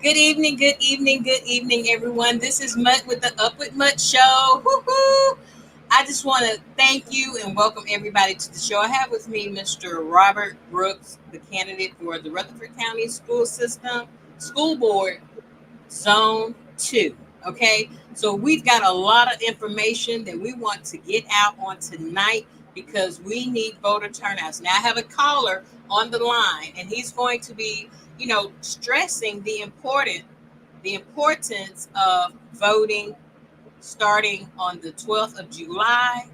Good evening, everyone. This is Mutt with the Up with Mutt Show. Woo-hoo! I just want to thank you and welcome everybody to the show. I have with me Mr. Robert Brooks, the candidate for the Rutherford County School System School Board Zone 2. Okay, so we've got a lot of information that we want to get out on tonight because we need voter turnouts. Now, I have a caller on the line, and he's going to be, stressing the importance of voting starting on the 12th of July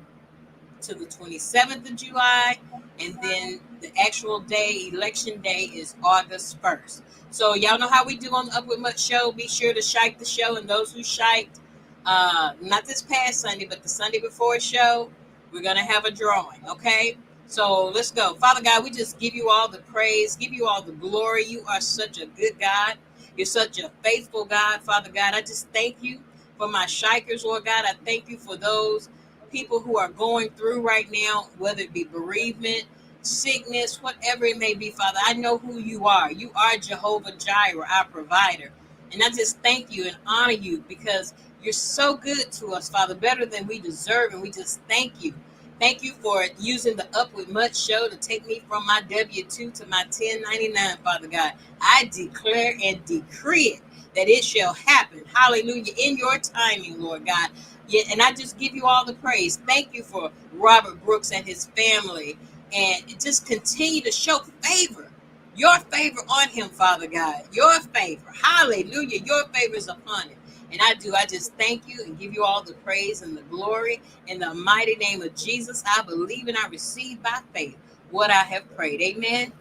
to the 27th of July, and then the actual day, election day, is August 1st. So y'all know how we do on the Up With Much show. Be sure to shike the show, and those who shiked, not this past Sunday, but the Sunday before show, we're going to have a drawing, okay? So let's go. Father God, we just give you all the praise, give you all the glory. You are such a good God. You're such a faithful God, Father God. I just thank you for my shikers, Lord God. I thank you for those people who are going through right now, whether it be bereavement, sickness, whatever it may be, Father. I know who you are. You are Jehovah Jireh, our provider. And I just thank you and honor you because you're so good to us, Father, better than we deserve. And we just thank you. Thank you for using the Up With Much show to take me from my W-2 to my 1099, Father God. I declare and decree it that it shall happen. Hallelujah. In your timing, Lord God. Yeah, and I just give you all the praise. Thank you for Robert Brooks and his family. And just continue to show favor. Your favor on him, Father God. Your favor. Hallelujah. Your favor is upon him. And I just thank you and give you all the praise and the glory. In the mighty name of Jesus, I believe and I receive by faith what I have prayed. Amen.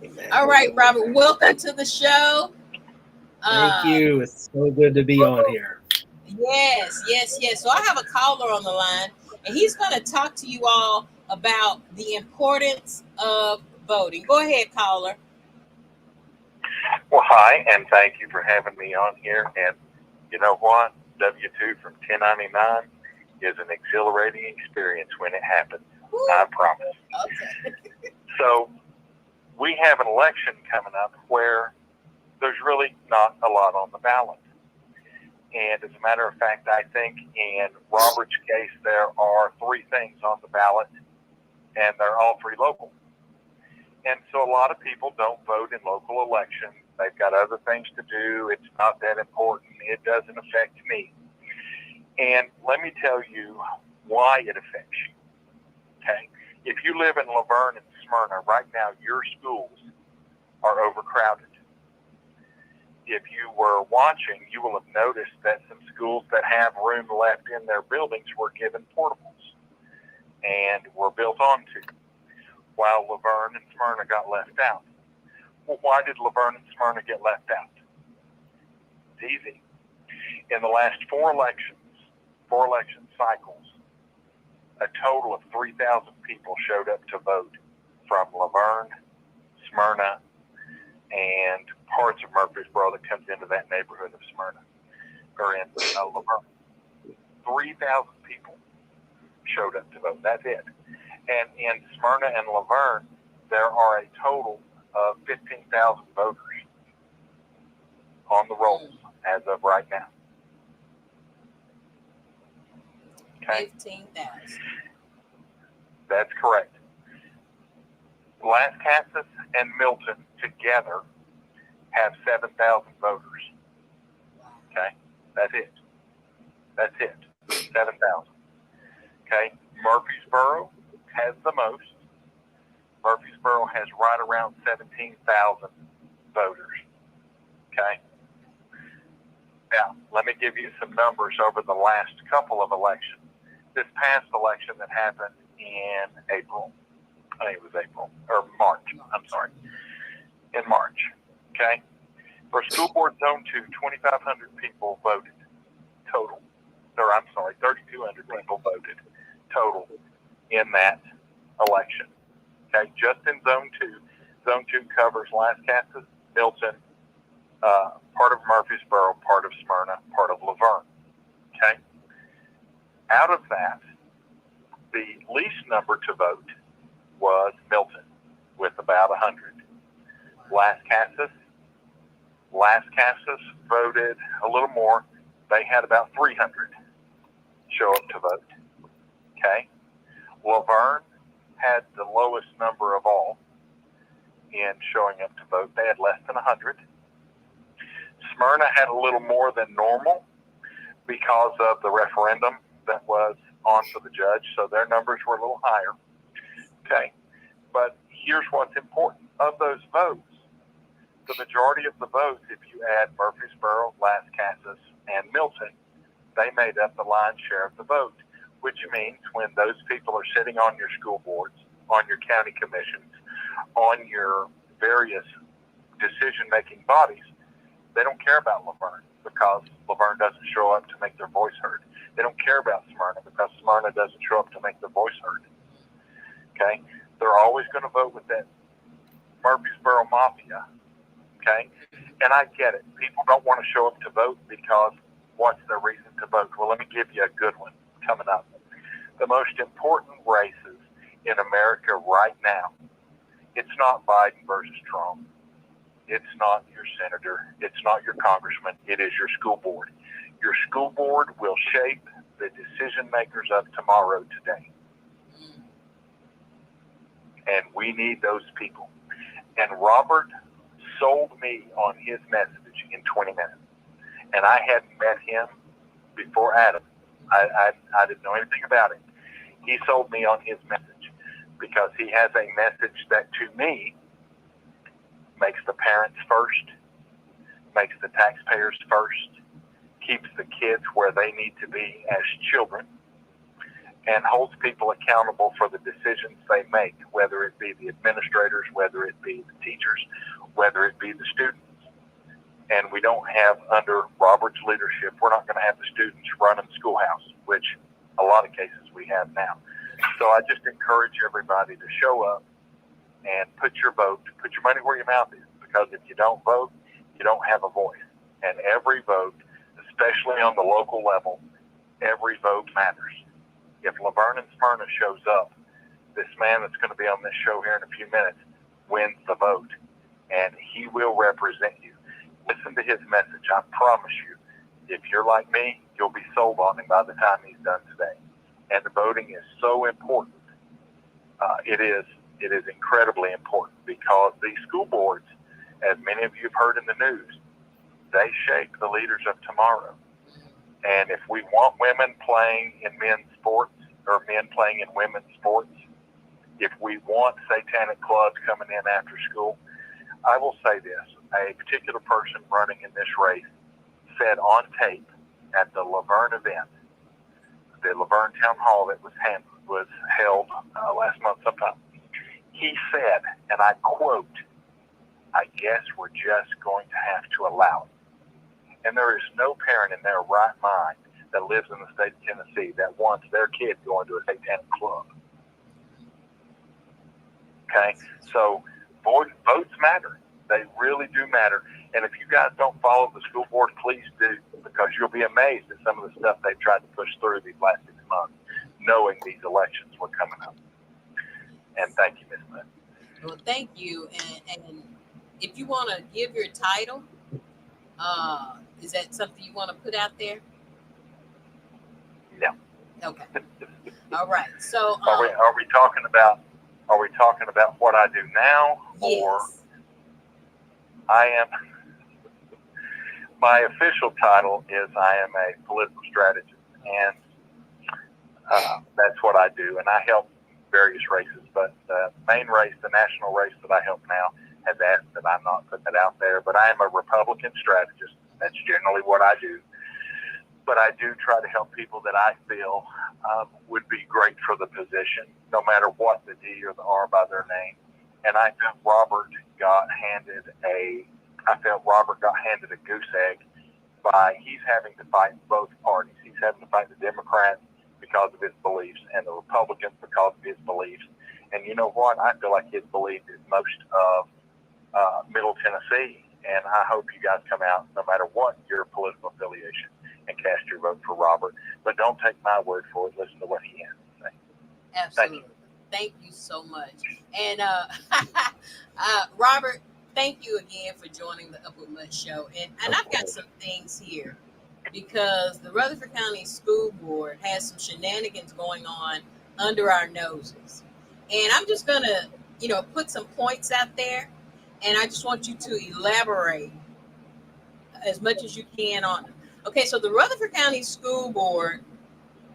Amen. All right, Robert, welcome to the show. Thank you. It's so good to be on here. Yes. So I have a caller on the line, and he's going to talk to you all about the importance of voting. Go ahead, caller. Well, hi, and thank you for having me on here. And you know what? W-2 from 1099 is an exhilarating experience when it happens. Woo. I promise. Okay. So we have an election coming up where there's really not a lot on the ballot. And as a matter of fact, I think in Robert's case, there are 3 things on the ballot, and they're all 3 local. And so a lot of people don't vote in local elections. They've got other things to do. It's not that important. It doesn't affect me. And let me tell you why it affects you. Okay? If you live in Laverne and Smyrna, right now your schools are overcrowded. If you were watching, you will have noticed that some schools that have room left in their buildings were given portables and were built onto, while Laverne and Smyrna got left out. Well, why did Laverne and Smyrna get left out? It's easy. In the last 4 election cycles, a total of 3,000 people showed up to vote from Laverne, Smyrna, and parts of Murfreesboro that comes into that neighborhood of Smyrna, or in Laverne. 3,000 people showed up to vote. That's it. And in Smyrna and Laverne, there are a total of 15,000 voters on the rolls as of right now. Okay? 15,000. That's correct. Lascassas and Milton together have 7,000 voters. Okay? That's it. 7,000. Okay? Murfreesboro has the most. Murfreesboro has right around 17,000 voters. Okay? Now, let me give you some numbers over the last couple of elections. This past election that happened in April, I think it was March, in March, okay? For School Board Zone 2, 2,500 people voted total. 3,200 people voted total in that election. Okay, just in Zone 2. Zone 2 covers Lascassas, Milton, part of Murfreesboro, part of Smyrna, part of Laverne. Okay? Out of that, the least number to vote was Milton, with about 100. Lascassas Las Casas voted a little more. They had about 300 show up to vote. Okay. Laverne had the lowest number of all in showing up to vote. They had less than 100. Smyrna had a little more than normal because of the referendum that was on for the judge, so their numbers were a little higher. Okay. But here's what's important. Of those votes, the majority of the votes, if you add Murfreesboro, Las Casas, and Milton, they made up the lion's share of the vote, which means when those people are sitting on your school boards, on your county commissions, on your various decision-making bodies, they don't care about Laverne because Laverne doesn't show up to make their voice heard. They don't care about Smyrna because Smyrna doesn't show up to make their voice heard. Okay? They're always going to vote with that Murfreesboro Mafia. Okay? And I get it. People don't want to show up to vote because what's their reason to vote? Well, let me give you a good one coming up. The most important races in America right now, it's not Biden versus Trump. It's not your senator. It's not your congressman. It is your school board. Your school board will shape the decision makers of tomorrow today. And we need those people. And Robert sold me on his message in 20 minutes. And I hadn't met him before Adam. I didn't know anything about him. He sold me on his message because he has a message that to me makes the parents first, makes the taxpayers first, keeps the kids where they need to be as children, and holds people accountable for the decisions they make, whether it be the administrators, whether it be the teachers, whether it be the students. And we don't have, under Robert's leadership, we're not going to have the students running the schoolhouse, which a lot of cases we have now. So I just encourage everybody to show up and put your vote, put your money where your mouth is, because if you don't vote, you don't have a voice. And every vote, especially on the local level, every vote matters. If Laverne and Smyrna shows up, this man that's going to be on this show here in a few minutes wins the vote, and he will represent you. Listen to his message. I promise you, if you're like me, you'll be sold on him by the time he's done today. And the voting is so important. It is incredibly important because these school boards, as many of you have heard in the news, they shape the leaders of tomorrow. And if we want women playing in men's sports or men playing in women's sports, if we want satanic clubs coming in after school, I will say this. A particular person running in this race said on tape at the Laverne event, the Laverne Town Hall that was held last month sometime, he said, and I quote, "I guess we're just going to have to allow it." And there is no parent in their right mind that lives in the state of Tennessee that wants their kid going to a satanic club. Okay? So votes matter. They really do matter. And if you guys don't follow the school board, please do, because you'll be amazed at some of the stuff they've tried to push through these last 6 months, knowing these elections were coming up. And thank you, Ms. Lynn. Well, thank you. And if you want to give your title, is that something you want to put out there? No. Okay. All right. So are we talking about what I do now, yes. or I am? My official title is I am a political strategist, and that's what I do. And I help various races, but the main race, the national race that I help now, has asked that I not put that out there. But I am a Republican strategist. That's generally what I do. But I do try to help people that I feel would be great for the position, no matter what the D or the R by their name. And I felt Robert got handed a goose egg by he's having to fight both parties. He's having to fight the Democrats because of his beliefs and the Republicans because of his beliefs. And you know what? I feel like his belief is most of Middle Tennessee. And I hope you guys come out, no matter what your political affiliation, and cast your vote for Robert. But don't take my word for it. Listen to what he has to say. Absolutely. Thank you so much. And Robert, thank you again for joining the Upward Much Show. And I've got some things here because the Rutherford County School Board has some shenanigans going on under our noses. And I'm just going to, put some points out there. And I just want you to elaborate as much as you can on them. Okay, so the Rutherford County School Board,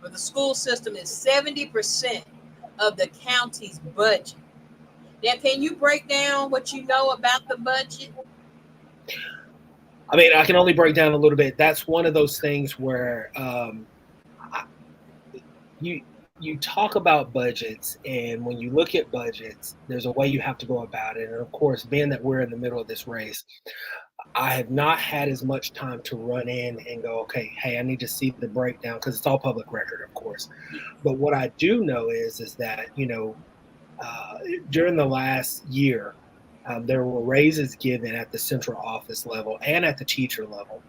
or the school system, is 70% of the county's budget. Now, can you break down what you know about the budget? I mean, I can only break down a little bit. That's one of those things where you talk about budgets, and when you look at budgets, there's a way you have to go about it. And of course, being that we're in the middle of this race, I have not had as much time to run in and go, okay, hey, I need to see the breakdown, because it's all public record, of course. But what I do know is that, during the last year, there were raises given at the central office level and at the teacher level.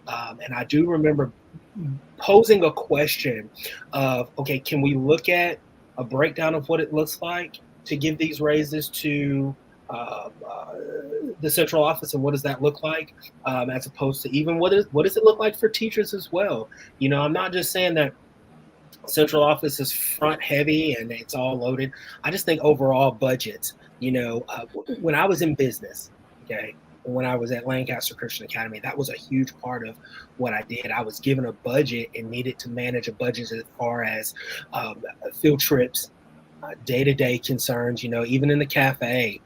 And I do remember posing a question of, okay, can we look at a breakdown of what it looks like to give these raises to the central office, and what does that look like, as opposed to even what does it look like for teachers as well? I'm not just saying that central office is front heavy and it's all loaded. I just think overall budgets, when I was in business, okay, when I was at Lancaster Christian Academy, that was a huge part of what I did. I was given a budget and needed to manage a budget as far as field trips, day-to-day concerns, even in the cafe.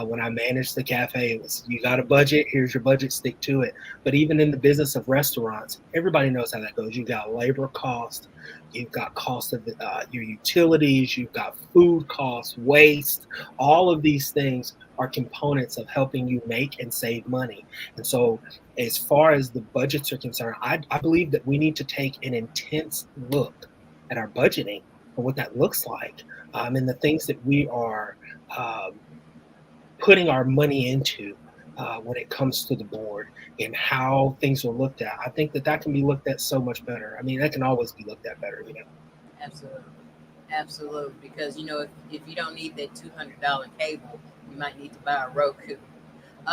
When I managed the cafe, it was, you got a budget, here's your budget, stick to it. But even in the business of restaurants, everybody knows how that goes. You've got labor cost, you've got cost of your utilities, you've got food costs, waste. All of these things are components of helping you make and save money. And so as far as the budgets are concerned, I believe that we need to take an intense look at our budgeting and what that looks like, and the things that we are putting our money into when it comes to the board and how things are looked at. I think that can be looked at so much better. I mean, that can always be looked at better, Absolutely. Because, if you don't need that $200 cable, you might need to buy a Roku.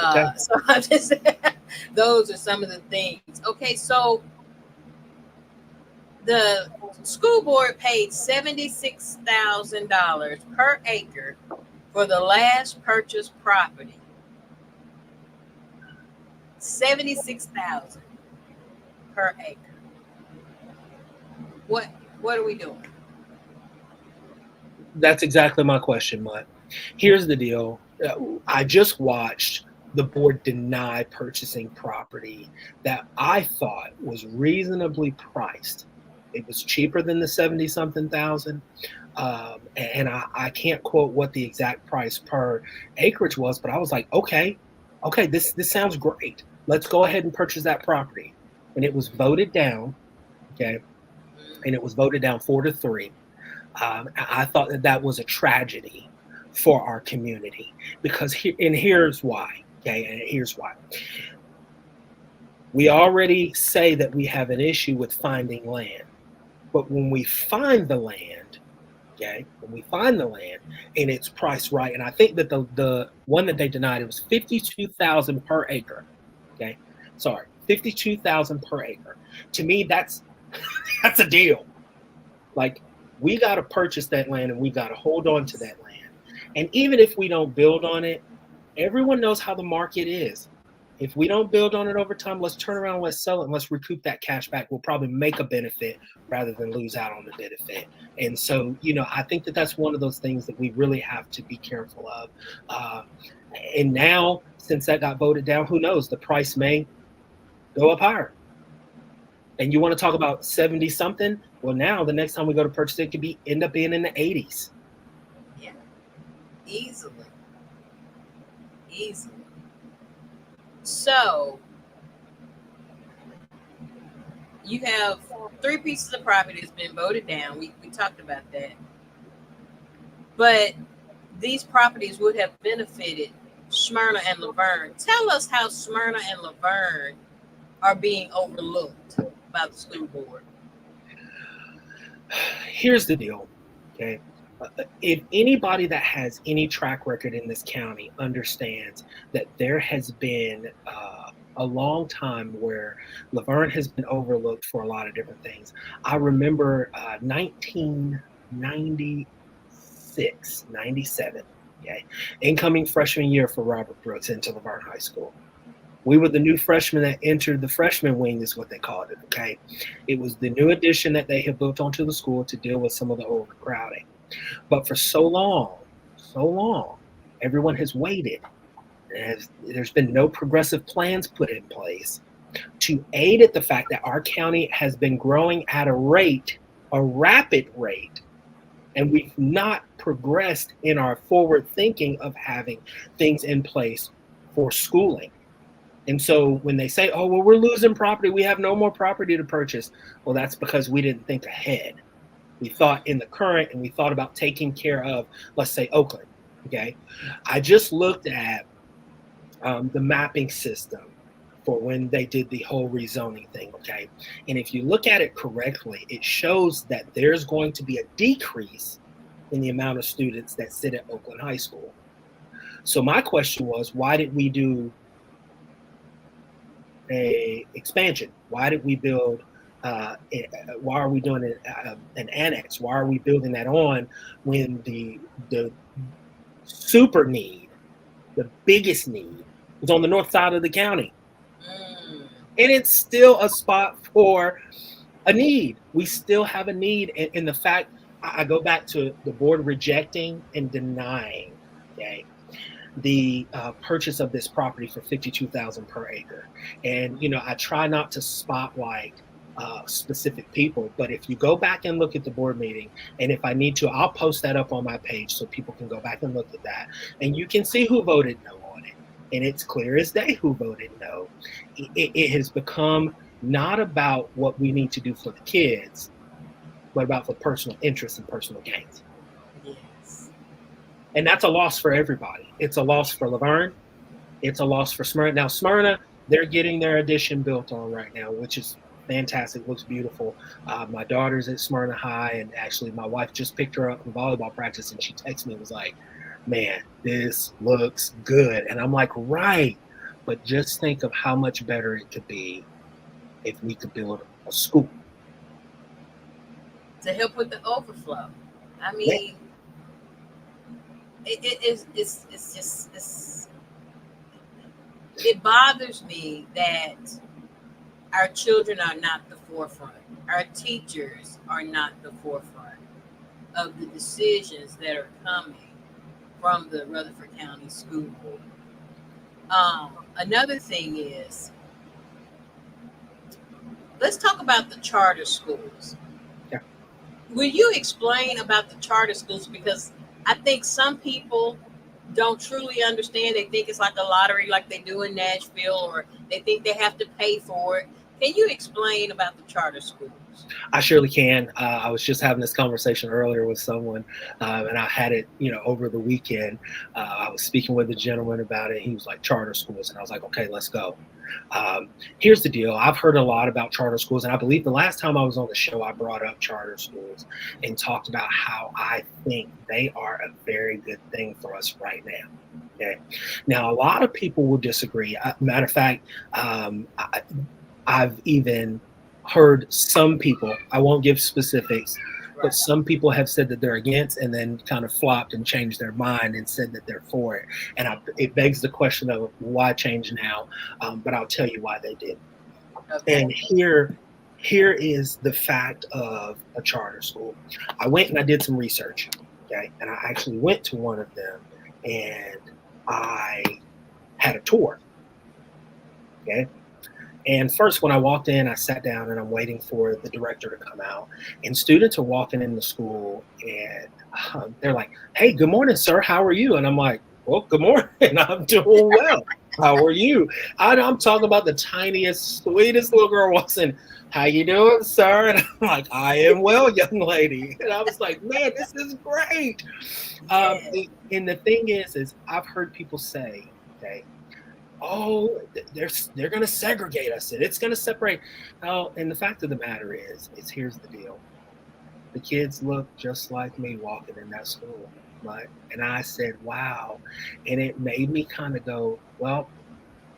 Okay. So I just, those are some of the things. Okay, so the school board paid $76,000 per acre for the last purchased property. $76,000 per acre. What are we doing? That's exactly my question, Mutt. Here's the deal. I just watched the board deny purchasing property that I thought was reasonably priced. It was cheaper than the 70-something thousand. And I can't quote what the exact price per acreage was, but I was like, okay, this sounds great. Let's go ahead and purchase that property. And it was voted down, okay? And it was voted down 4-3. I thought that was a tragedy for our community, because here's why, okay? And here's why. We already say that we have an issue with finding land, but when we find the land, okay, and it's priced right, and I think that the one that they denied, it was $52,000 per acre. Okay, sorry, $52,000 per acre. To me, that's a deal. Like, we got to purchase that land and we got to hold on to that land. And even if we don't build on it, everyone knows how the market is. If we don't build on it over time, let's turn around, let's sell it, and let's recoup that cash back. We'll probably make a benefit rather than lose out on the benefit. And so, I think that that's one of those things that we really have to be careful of. And now, since that got voted down, who knows? The price may go up higher. And you want to talk about 70-something? Well, now the next time we go to purchase it could end up being in the 80s. Yeah, easily. So you have 3 pieces of property that's been voted down. We talked about that. But these properties would have benefited Smyrna and Laverne. Tell us how Smyrna and Laverne are being overlooked by the school board. Here's the deal, okay? If anybody that has any track record in this county understands that there has been a long time where Laverne has been overlooked for a lot of different things. I remember 1996, 97, okay, incoming freshman year for Robert Brooks into Laverne High School. We were the new freshmen that entered the freshman wing, is what they called it, okay? It was the new addition that they had built onto the school to deal with some of the overcrowding. But for so long, everyone has waited. There's been no progressive plans put in place to aid at the fact that our county has been growing at a rapid rate, and we've not progressed in our forward thinking of having things in place for schooling. And so when they say, oh, well, we're losing property, we have no more property to purchase. Well, that's because we didn't think ahead. We thought in the current, and we thought about taking care of, let's say, Oakland. Okay. I just looked at the mapping system for when they did the whole rezoning thing. Okay. And if you look at it correctly, it shows that there's going to be a decrease in the amount of students that sit at Oakland High School. So my question was, why did we do a expansion? Why did we build why are we doing an annex? Why are we building that on when the super need, the biggest need, was on the north side of the county? And it's still a spot for a need. We still have a need. And the fact, I go back to the board rejecting and denying, okay, the purchase of this property for $52,000 per acre. And I try not to spotlight specific people, but if you go back and look at the board meeting, and if I need to, I'll post that up on my page so people can go back and look at that, and you can see who voted no on it. And it's clear as day who voted no. It has become not about what we need to do for the kids, but about for personal interests and personal gains. And that's a loss for everybody. It's a loss for Laverne. It's a loss for Smyrna. Now, Smyrna, they're getting their addition built on right now, which is fantastic. Looks beautiful. My daughter's at Smyrna High, and actually my wife just picked her up from volleyball practice, and she texted me and was like, man, this looks good. And I'm like, right. But just think of how much better it could be if we could build a school. To help with the overflow. I mean, it's just it bothers me that our children are not the forefront. Our teachers are not the forefront of the decisions that are coming from the Rutherford County School Board. Another thing is, let's talk about the charter schools. Yeah. Will you explain about the charter schools? Because I think some people don't truly understand. They think it's like a lottery like they do in Nashville, or they think they have to pay for it. Can you explain about the charter schools? I surely can. I was just having this conversation earlier with someone, and I had it, over the weekend. I was speaking with a gentleman about it. He was like, charter schools. And I was like, okay, let's go. Here's the deal. I've heard a lot about charter schools, and I believe the last time I was on the show, I brought up charter schools and talked about how I think they are a very good thing for us right now. Okay. Now, a lot of people will disagree. Matter of fact, I've even heard some people, I won't give specifics, but some people have said that they're against, and then kind of flopped and changed their mind and said that they're for it. And it begs the question of why change now? But I'll tell you why they did. Okay. And here is the fact of a charter school. I went and I did some research, okay? And I actually went to one of them, and I had a tour, okay? And first, when I walked in, I sat down and I'm waiting for the director to come out. And students are walking in the school, and they're like, hey, good morning, sir. How are you? And I'm like, well, good morning. I'm doing well. How are you? I'm talking about the tiniest, sweetest little girl walks in. How you doing, sir? And I'm like, I am well, young lady. And I was like, man, this is great. And the thing is I've heard people say, okay, oh, they're going to segregate us, and it's going to separate. Oh, and the fact of the matter is here's the deal. The kids look just like me walking in that school. And I said, wow. And it made me kind of go, well,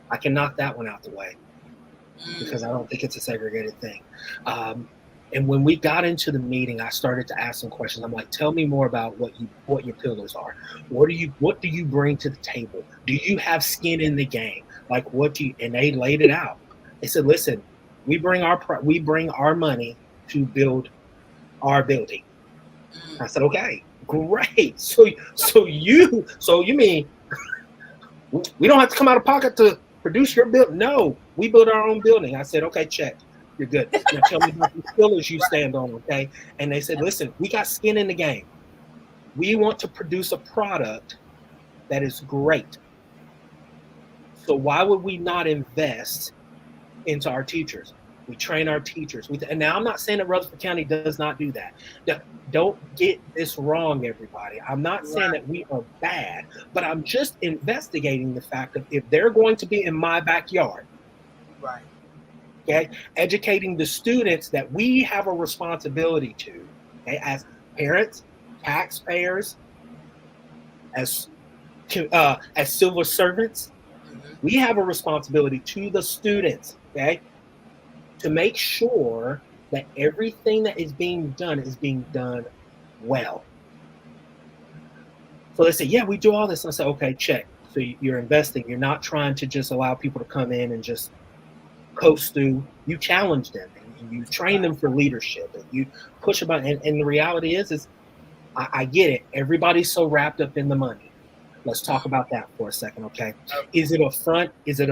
I can knock that one out the way because I don't think it's a segregated thing. And when we got into the meeting, I started to ask some questions. I'm like, tell me more about what your pillars are. What do you bring to the table? Do you have skin in the game? Like and they laid it out. They said, listen, we bring our money to build our building. I said, okay, great. So you mean we don't have to come out of pocket to produce your build? No, we build our own building. I said, okay, check. You're good. Now tell me about the pillars you stand on, okay? And they said, listen, we got skin in the game. We want to produce a product that is great. So why would we not invest into our teachers? We train our teachers. And now I'm not saying that Rutherford County does not do that. Don't get this wrong, everybody. I'm not saying that we are bad, but I'm just investigating the fact of if they're going to be in my backyard, right? Okay, educating the students that we have a responsibility to, okay, as parents, taxpayers, as civil servants, we have a responsibility to the students, okay, to make sure that everything that is being done well. So they say, yeah, we do all this. And I say, okay, check. So you're investing. You're not trying to just allow people to come in and just coast through. You challenge them and you train them for leadership and you push them out. And the reality is I get it. Everybody's so wrapped up in the money. Let's talk about that for a second, okay? Is it a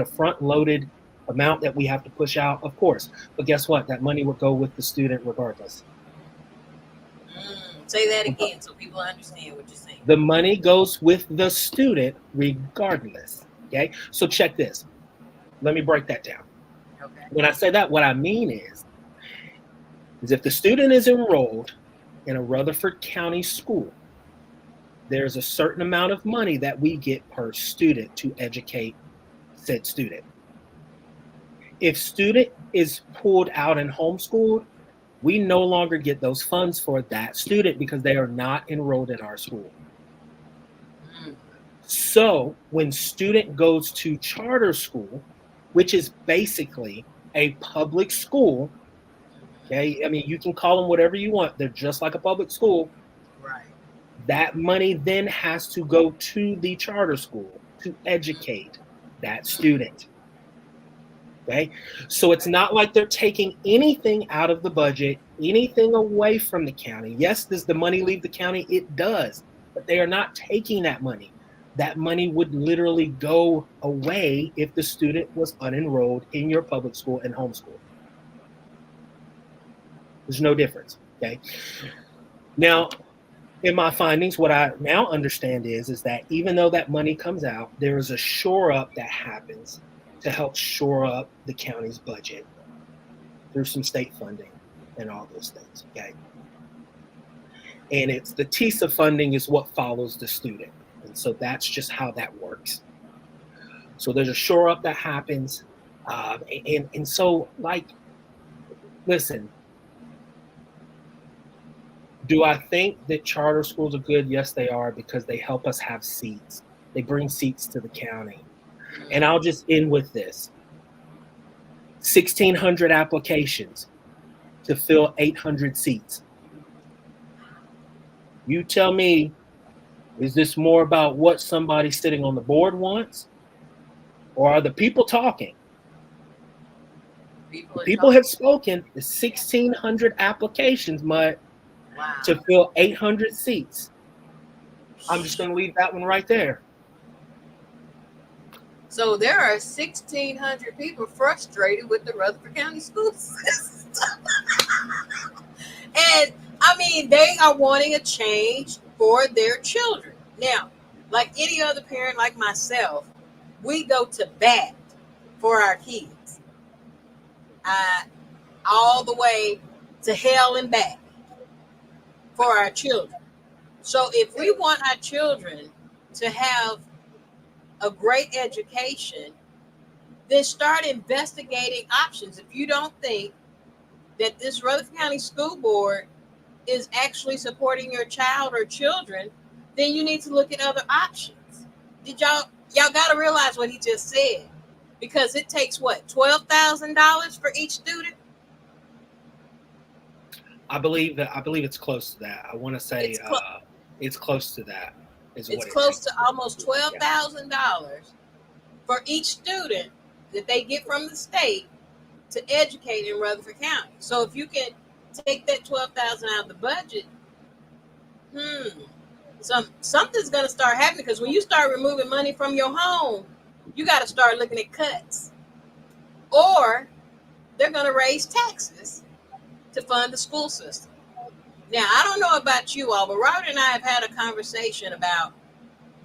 front loaded amount that we have to push out? Of course. But guess what? That money will go with the student regardless. Say that again so people understand what you're saying. The money goes with the student regardless. Okay? So check this. Let me break that down. Okay. When I say that, what I mean is if the student is enrolled in a Rutherford County school, there's a certain amount of money that we get per student to educate said student. If student is pulled out and homeschooled, we no longer get those funds for that student because they are not enrolled in our school. So when student goes to charter school, which is basically a public school, okay, I mean, you can call them whatever you want. They're just like a public school. Right. That money then has to go to the charter school to educate that student. Okay, so it's not like they're taking anything out of the budget, anything away from the county. Yes, does the money leave the county? It does, but they are not taking that money. That money would literally go away if the student was unenrolled in your public school and homeschool. There's no difference, okay? Now, in my findings, what I now understand is that even though that money comes out, there is a shore up that happens to help shore up the county's budget through some state funding and all those things, okay? And it's the TISA funding is what follows the student. And so that's just how that works. So there's a shore up that happens. And so, like, listen, do I think that charter schools are good? Yes, they are, because they help us have seats. They bring seats to the county. And I'll just end with this. 1,600 applications to fill 800 seats. You tell me, is this more about what somebody sitting on the board wants? Or are the people talking? People have spoken. The 1,600 applications, Mud, to fill 800 seats. I'm just going to leave that one right there. So there are 1,600 people frustrated with the Rutherford County school system. And I mean, they are wanting a change for their children. Now, like any other parent like myself, we go to bat for our kids. All the way to hell and back for our children. So if we want our children to have a great education, then start investigating options. If you don't think that this Rutherford County School Board is actually supporting your child or children, then you need to look at other options. Did y'all got to realize what he just said, because it takes what, $12,000 for each student. I believe it's close to that. I want to say it's close to that. Is It's what it close takes. to almost $12,000 for each student that they get from the state to educate in Rutherford County. So if you can take that 12,000 out of the budget, something's going to start happening, because when you start removing money from your home, you got to start looking at cuts, or they're going to raise taxes to fund the school system. Now, I don't know about you all, but Robert and I have had a conversation about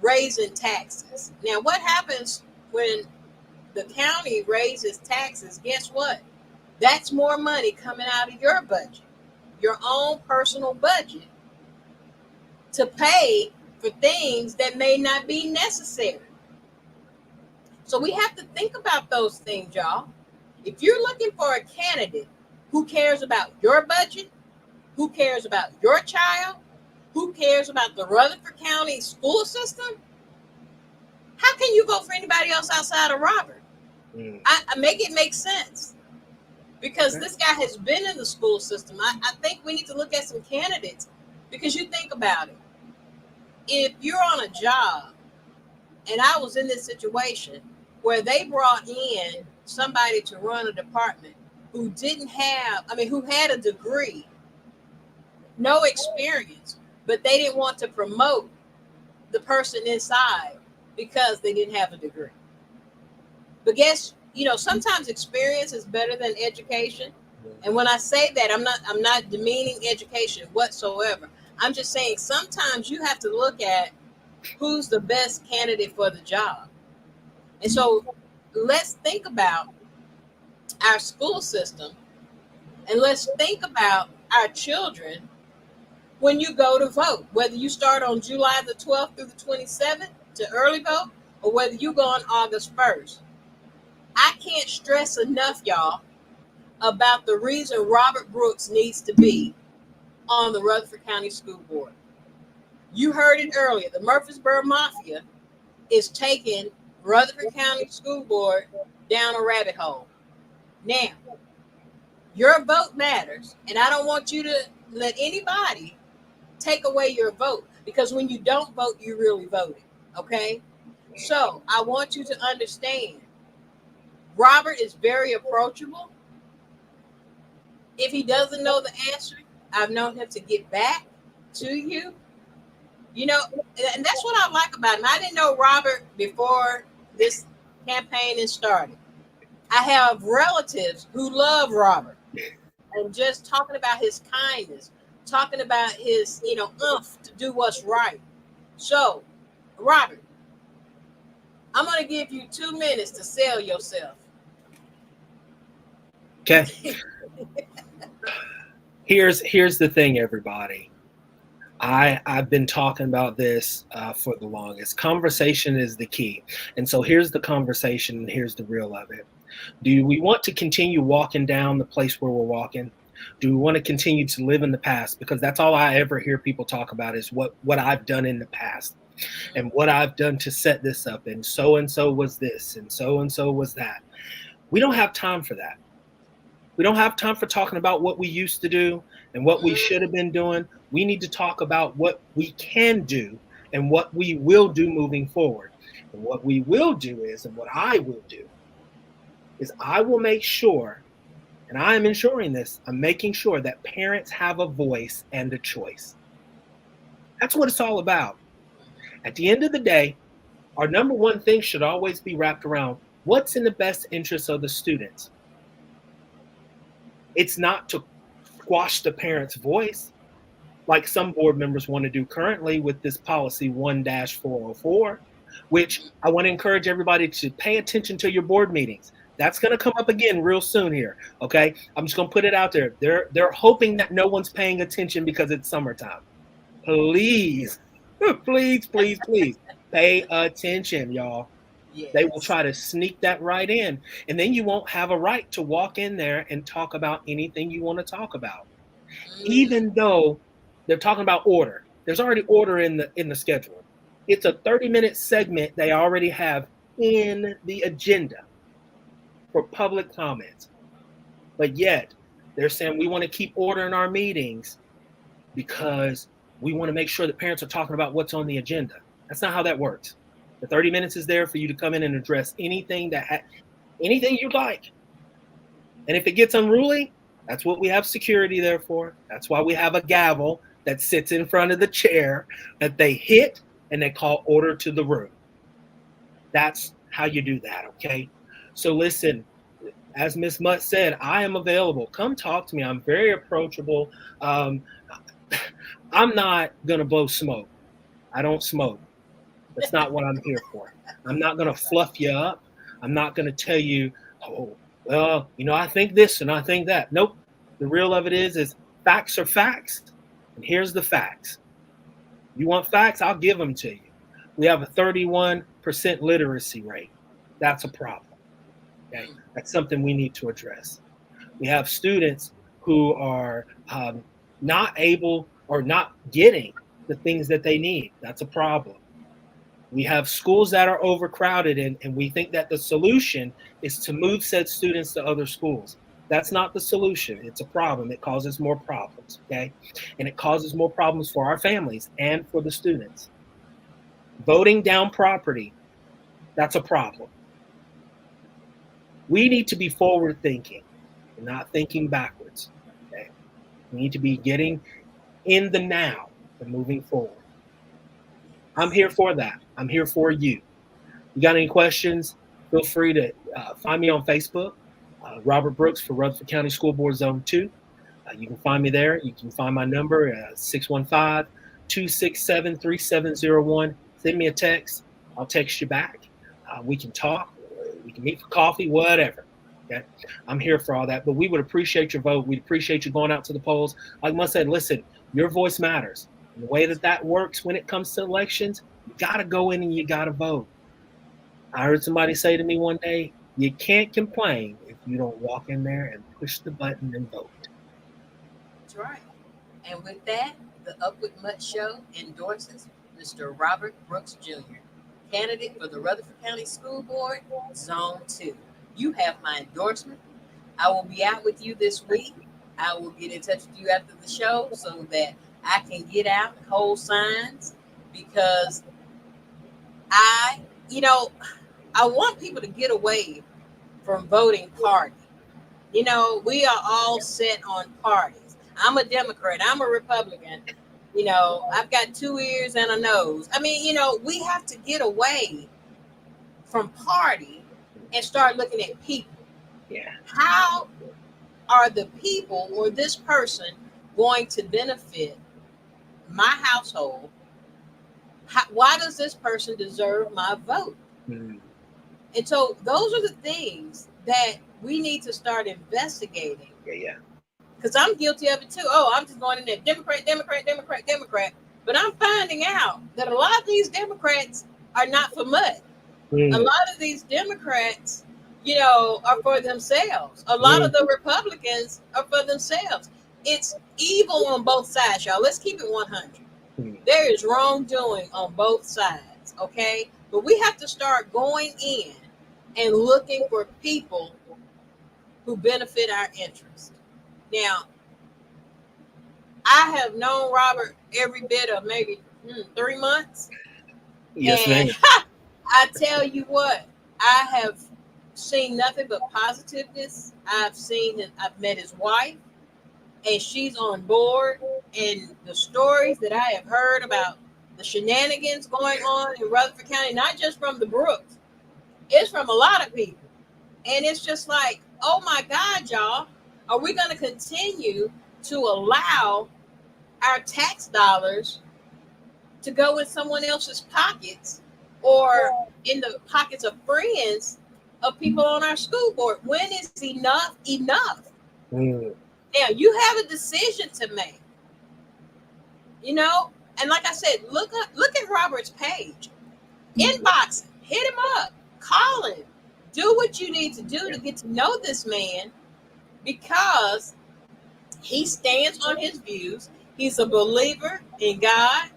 raising taxes. Now, what happens when the county raises taxes? Guess what? That's more money coming out of your budget, your own personal budget, to pay for things that may not be necessary. So we have to think about those things, y'all. If you're looking for a candidate who cares about your budget, who cares about your child, who cares about the Rutherford County school system, how can you vote for anybody else outside of Robert? I make it make sense, because this guy has been in the school system. I think we need to look at some candidates, because you think about it. If you're on a job, and I was in this situation where they brought in somebody to run a department who who had a degree, no experience, but they didn't want to promote the person inside because they didn't have a degree. But sometimes experience is better than education. And when I say that, I'm not demeaning education whatsoever. I'm just saying sometimes you have to look at who's the best candidate for the job. And so let's think about our school system, and let's think about our children when you go to vote, whether you start on July the 12th through the 27th to early vote, or whether you go on August 1st. I can't stress enough, y'all, about the reason Robert Brooks needs to be on the Rutherford County School Board. You heard it earlier. The Murfreesboro Mafia is taking Rutherford County School Board down a rabbit hole. Now, your vote matters, and I don't want you to let anybody take away your vote, because when you don't vote, you really voted, okay? So I want you to understand, Robert is very approachable. If he doesn't know the answer, I've known him to get back to you. And that's what I like about him. I didn't know Robert before this campaign has started. I have relatives who love Robert, and just talking about his kindness, talking about his, oomph to do what's right. So, Robert, I'm going to give you 2 minutes to sell yourself. Okay. Here's the thing, everybody. I've been talking about this for the longest. Conversation is the key. And so here's the conversation, and here's the real of it. Do we want to continue walking down the place where we're walking? Do we want to continue to live in the past? Because that's all I ever hear people talk about is what I've done in the past and what I've done to set this up. And so was this, and so was that. We don't have time for that. We don't have time for talking about what we used to do and what we should have been doing. We need to talk about what we can do and what we will do moving forward. And what we will do is, and what I will do, is I will make sure, and I am ensuring this, I'm making sure that parents have a voice and a choice. That's what it's all about. At the end of the day, our number one thing should always be wrapped around what's in the best interest of the students. It's not to squash the parent's voice, like some board members want to do currently with this policy 1-404, which I want to encourage everybody to pay attention to your board meetings. That's going to come up again real soon here, okay? I'm just going to put it out there. They're hoping that no one's paying attention because it's summertime. Please, please pay attention, y'all. Yes. They will try to sneak that right in, and then you won't have a right to walk in there and talk about anything you want to talk about. Even though They're talking about order. There's already order in the schedule. It's a 30-minute segment they already have in the agenda for public comments. But yet, they're saying we want to keep order in our meetings because we want to make sure that parents are talking about what's on the agenda. That's not how that works. The 30 minutes is there for you to come in and address anything anything you'd like. And if it gets unruly, that's what we have security there for. That's why we have a gavel that sits in front of the chair that they hit and they call order to the room. That's how you do that, okay? So listen, as Ms. Mutt said, I am available. Come talk to me. I'm very approachable. I'm not going to blow smoke. I don't smoke. That's not what I'm here for. I'm not going to fluff you up. I'm not going to tell you, oh, well, I think this and I think that. Nope. The real of it is facts are facts. And here's the facts. You want facts? I'll give them to you. We have a 31% literacy rate. That's a problem. Okay? That's something we need to address. We have students who are not able or not getting the things that they need. That's a problem. We have schools that are overcrowded, and we think that the solution is to move said students to other schools. That's not the solution. It's a problem. It causes more problems, okay? And it causes more problems for our families and for the students. Voting down property, that's a problem. We need to be forward thinking and not thinking backwards, okay? We need to be getting in the now and moving forward. I'm here for that. I'm here for you. You got any questions? Feel free to find me on Facebook, Robert Brooks for Rutherford County School Board Zone 2. You can find me there. You can find my number, 615-267-3701. Send me a text. I'll text you back. We can talk. We can meet for coffee, whatever. Okay? I'm here for all that. But we would appreciate your vote. We'd appreciate you going out to the polls. Like Mutt said, listen, your voice matters. And the way that works when it comes to elections, you got to go in and you got to vote. I heard somebody say to me one day, you can't complain if you don't walk in there and push the button and vote. That's right. And with that, the Upward Mutt Show endorses Mr. Robert Brooks Jr., candidate for the Rutherford County School Board, Zone 2. You have my endorsement. I will be out with you this week. I will get in touch with you after the show so that I can get out and hold signs, because I want people to get away from voting party. We are all set on parties. I'm a Democrat. I'm a Republican. I've got 2 ears and a nose. I mean, we have to get away from party and start looking at people. Yeah. How are the people or this person going to benefit my household? Why does this person deserve my vote? Mm-hmm. And so those are the things that we need to start investigating. Yeah. Because I'm guilty of it too. Oh, I'm just going in there, Democrat. But I'm finding out that a lot of these Democrats are not for Mutt. A lot of these Democrats, are for themselves. A lot of the Republicans are for themselves. It's evil on both sides, y'all. Let's keep it 100. There is wrongdoing on both sides, okay? But we have to start going in and looking for people who benefit our interest. Now, I have known Robert every bit of maybe 3 months. Yes, ma'am. I tell you what, I have seen nothing but positiveness. I've met his wife, and she's on board. And the stories that I have heard about the shenanigans going on in Rutherford County, not just from the Brooks, it's from a lot of people. And it's just like, oh my God, y'all, are we going to continue to allow our tax dollars to go in someone else's pockets or in the pockets of friends of people on our school board? When is enough enough? Now, you have a decision to make, and like I said, look at Robert's page, inbox him, hit him up, call him, do what you need to do to get to know this man, because he stands on his views. He's a believer in God.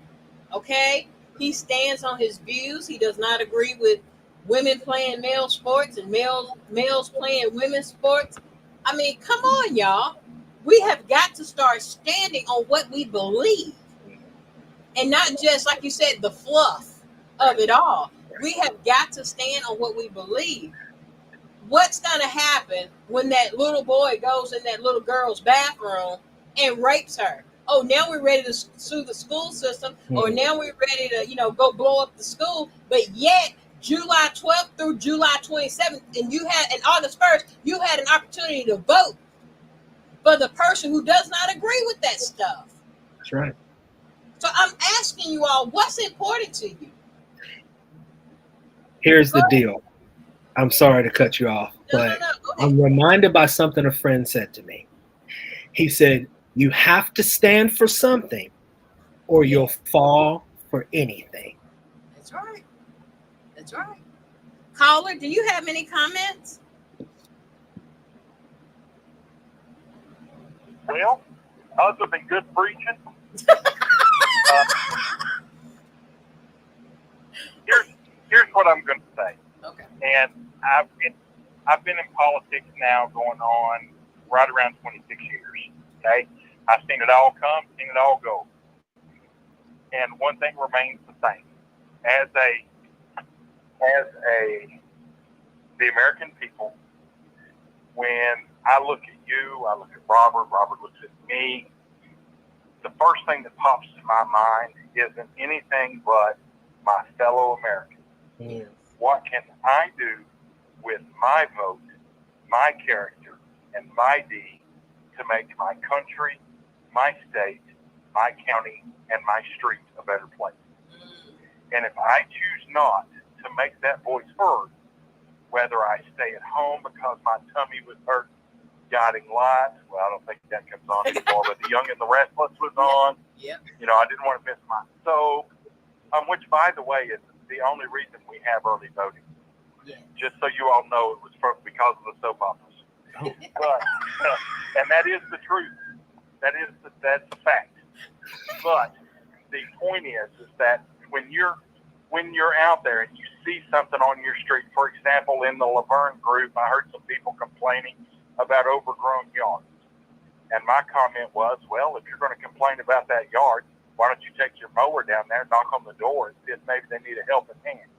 Okay, he stands on his views. He does not agree with women playing male sports and males playing women's sports. I mean, come on, y'all. We have got to start standing on what we believe, and not just, like you said, the fluff of it all. We have got to stand on what we believe. What's going to happen when that little boy goes in that little girl's bathroom and rapes her? Oh, now we're ready to sue the school system, or now we're ready to, go blow up the school. But yet, July 12th through July 27th, and August 1st, you had an opportunity to vote for the person who does not agree with that stuff. That's right. So I'm asking you all, what's important to you? Here's the deal. I'm sorry to cut you off, but I'm reminded by something a friend said to me. He said, you have to stand for something or you'll fall for anything. That's right. That's right. Caller, do you have any comments? Well, other than good preaching, here's what I'm going to say. Okay. And I've been in politics now going on right around 26 years. Okay, I've seen it all come, seen it all go, and one thing remains the same: as the American people, when I look at you, I look at Robert looks at me, the first thing that pops to my mind isn't anything but my fellow Americans. Yeah. What can I do with my vote, my character, and my deed to make my country, my state, my county, and my street a better place? And if I choose not to make that voice heard, whether I stay at home because my tummy was hurt, guiding lights, well, I don't think that comes on anymore, but The Young and the Restless was on. Yep. I didn't want to miss my soap, which, by the way, is the only reason we have early voting. Yeah. Just so you all know, it was because of the soap operas. But, and that is the truth. That's the fact. But the point is that when you're out there and you see something on your street, for example, in the Laverne group, I heard some people complaining about overgrown yards. And my comment was, well, if you're going to complain about that yard, why don't you take your mower down there, knock on the door, and see if maybe they need a helping hand.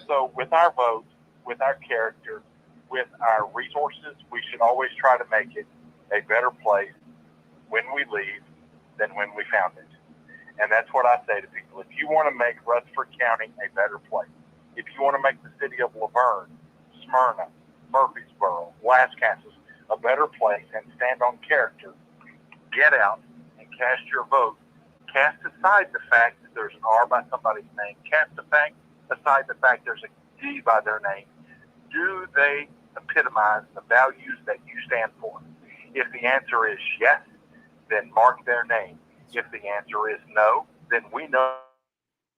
So with our vote, with our character, with our resources, we should always try to make it a better place when we leave than when we found it. And that's what I say to people. If you want to make Rutherford County a better place, if you want to make the city of Laverne, Smyrna, Murfreesboro, Lascassas a better place and stand on character, get out and cast your vote. Cast aside the fact that there's an R by somebody's name. Cast aside the fact there's a D by their name. Do they epitomize the values that you stand for? If the answer is yes, then mark their name. If the answer is no, then we know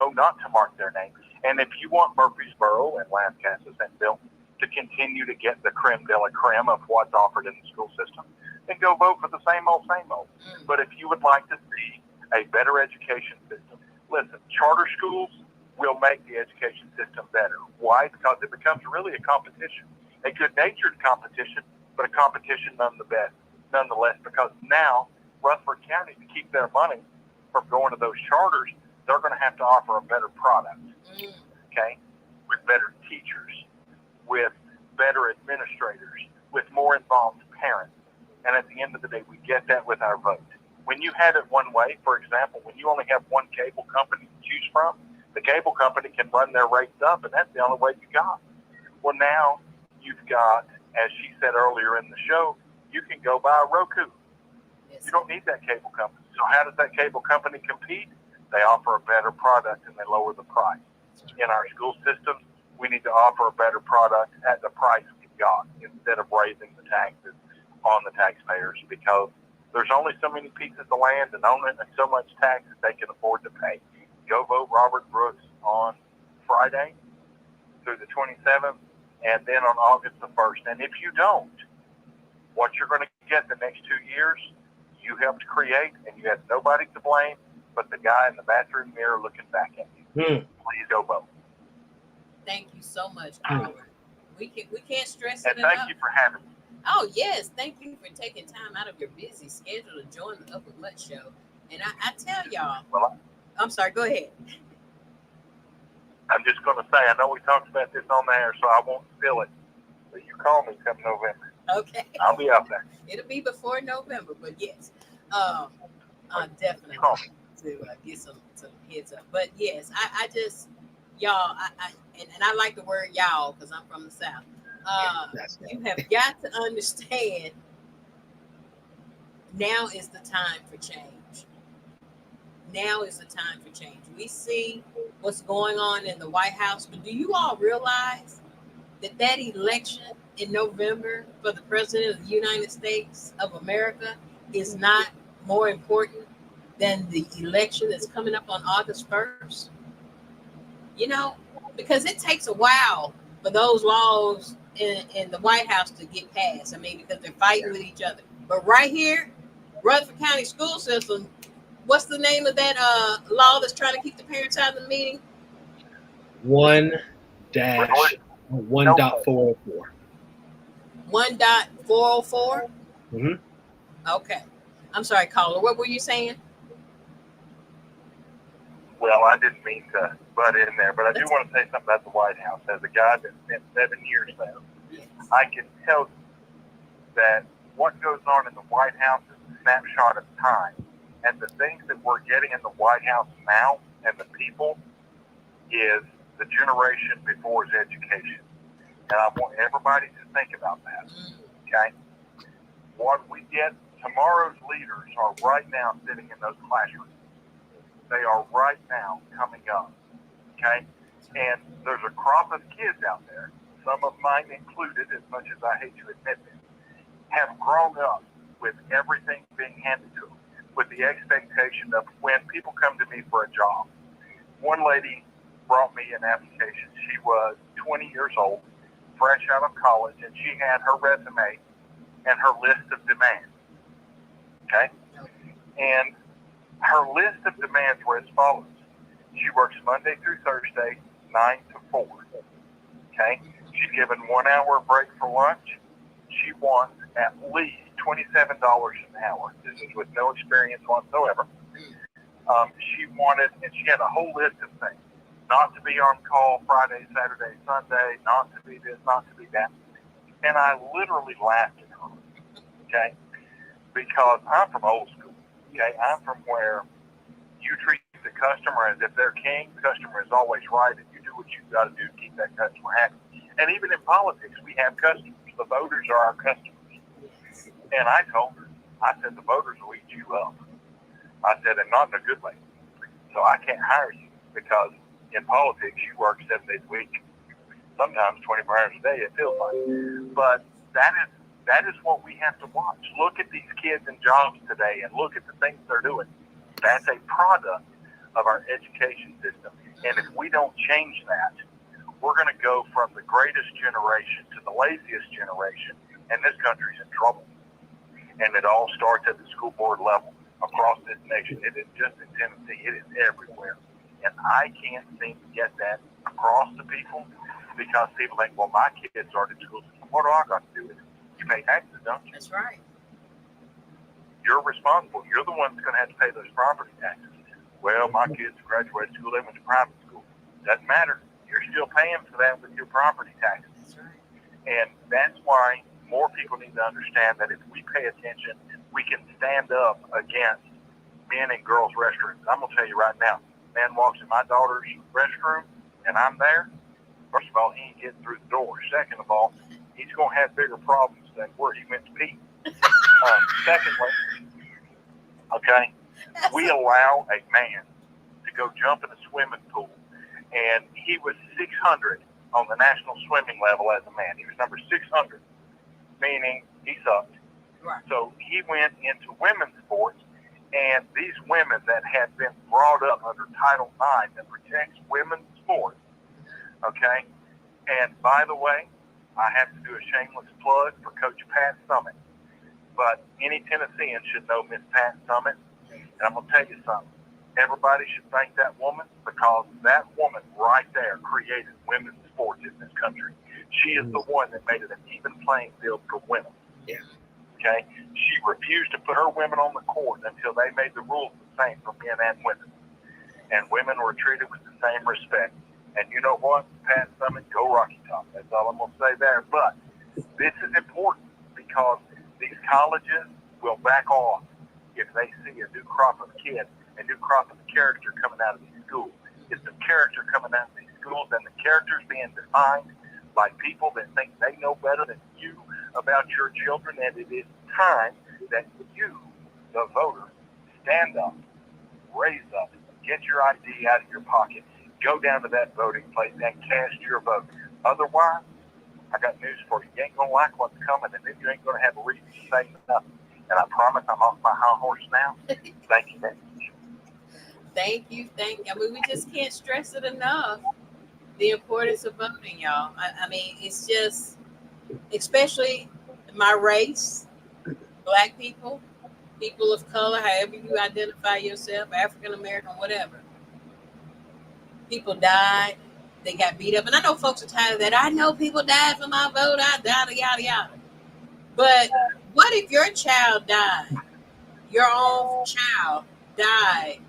not to mark their name. And if you want Murfreesboro and Lascassas and Bill to continue to get the creme de la creme of what's offered in the school system, then go vote for the same old, same old. But if you would like to see a better education system, listen, charter schools will make the education system better. Why? Because it becomes really a competition, a good-natured competition, but a competition nonetheless, because now Rutherford County, to keep their money from going to those charters, they're going to have to offer a better product, okay, with better teachers, with better administrators, with more involved parents. And at the end of the day, we get that with our vote. When you have it one way, for example, when you only have one cable company to choose from, the cable company can run their rates up, and that's the only way you got. Well, now you've got, as she said earlier in the show, you can go buy a Roku. You don't need that cable company. So how does that cable company compete? They offer a better product and they lower the price. In our school systems, we need to offer a better product at the price we got instead of raising the taxes on the taxpayers, because there's only so many pieces of land and only so much tax that they can afford to pay. Go vote Robert Brooks on Friday through the 27th and then on August the 1st. And if you don't, what you're going to get the next 2 years, you helped create, and you had nobody to blame but the guy in the bathroom mirror looking back at you. Please go vote. Thank you so much, caller. We can't stress and it enough. thank you for having me. Oh, yes. Thank you for taking time out of your busy schedule to join the Up With Mutt show. And I tell y'all, Well, I'm sorry, go ahead. I'm just going to say, I know we talked about this on the air, so I won't spill it. But you call me come November. Okay. I'll be out there. It'll be before November, but yes. Definitely to get some heads up. But yes, I just, y'all, and I like the word y'all because I'm from the South. You have got to understand now is the time for change. Now is the time for change. We see what's going on in the White House, but do you all realize that election in November for the President of the United States of America is not more important than the election that's coming up on August 1st? You know, because it takes a while for those laws in the White House to get passed. I mean, because they're fighting with each other. But right here, Rutherford County school system, what's the name of that law that's trying to keep the parents out of the meeting? 1-1.404. 1.404? Mm-hmm. Okay. I'm sorry, caller. What were you saying? Well, I didn't mean to butt in there, but I do want to say something about the White House. As a guy that spent 7 years there, I can tell you that what goes on in the White House is a snapshot of time. And the things that we're getting in the White House now and the people is the generation before's education. And I want everybody to think about that, okay? What we get, tomorrow's leaders are right now sitting in those classrooms. They are right now coming up, okay? And there's a crop of kids out there, some of mine included, as much as I hate to admit this, have grown up with everything being handed to them, with the expectation of when people come to me for a job. One lady brought me an application. She was 20 years old, fresh out of college, and she had her resume and her list of demands, okay? And her list of demands were as follows. She works Monday through Thursday, 9 to 4, okay? She's given 1 hour break for lunch. She wants at least $27 an hour. This is with no experience whatsoever. She wanted, and she had a whole list of things. Not to be on call Friday, Saturday, Sunday, not to be this, not to be that. And I literally laughed at her, okay? Because I'm from old school, okay? I'm from where you treat the customer as if they're king. The customer is always right, and you do what you've got to do to keep that customer happy. And even in politics, we have customers. The voters are our customers. And I told her, I said, the voters will eat you up. I said, and not in a good way. So I can't hire you because in politics, you work 7 days a week, sometimes 24 hours a day, it feels like. But that is what we have to watch. Look at these kids in jobs today and look at the things they're doing. That's a product of our education system. And if we don't change that, we're going to go from the greatest generation to the laziest generation, and this country's in trouble. And it all starts at the school board level across this nation. It is just in Tennessee. It is everywhere. And I can't seem to get that across to people because people think, well, my kids started school. What do I got to do with it? You pay taxes, don't you? That's right. You're responsible. You're the one that's going to have to pay those property taxes. Well, my kids graduated school. They went to private school. Doesn't matter. You're still paying for that with your property taxes. That's right. And that's why more people need to understand that if we pay attention, we can stand up against men and girls' restrooms. I'm going to tell you right now, man walks in my daughter's restroom and I'm there, first of all, he ain't getting through the door. Second of all, he's going to have bigger problems than where he went to pee. Secondly, okay, we allow a man to go jump in a swimming pool, and he was 600 on the national swimming level as a man. He was number 600, meaning he sucked. Right. So he went into women's sports, and these women that had been brought up under Title IX that protects women's sports, okay? And by the way, I have to do a shameless plug for Coach Pat Summit. But any Tennessean should know Miss Pat Summit. And I'm going to tell you something. Everybody should thank that woman, because that woman right there created women's sports in this country. She is the one that made it an even playing field for women. Yeah. Okay? She refused to put her women on the court until they made the rules the same for men and women. And women were treated with the same respect. And you know what? Pat Summit, go Rocky Top. That's all I'm going to say there. But this is important, because these colleges will back off if they see a new crop of kids, a new crop of character coming out of these schools. It's the character coming out of these schools, and the characters being defined by people that think they know better than you about your children. And it is time that you, the voter, stand up, raise up, get your ID out of your pocket, go down to that voting place and cast your vote. Otherwise, I got news for you. You ain't going to like what's coming, and then you ain't going to have a reason to say nothing. And I promise I'm off my high horse now. Thank you very much. Thank you. I mean, we just can't stress it enough, the importance of voting, y'all. I mean, it's just, especially my race, Black people, people of color, however you identify yourself, African American, whatever. People died. They got beat up. And I know folks are tired of that. I know people died for my vote. I died, yada, yada. But what if your child died? Your own child died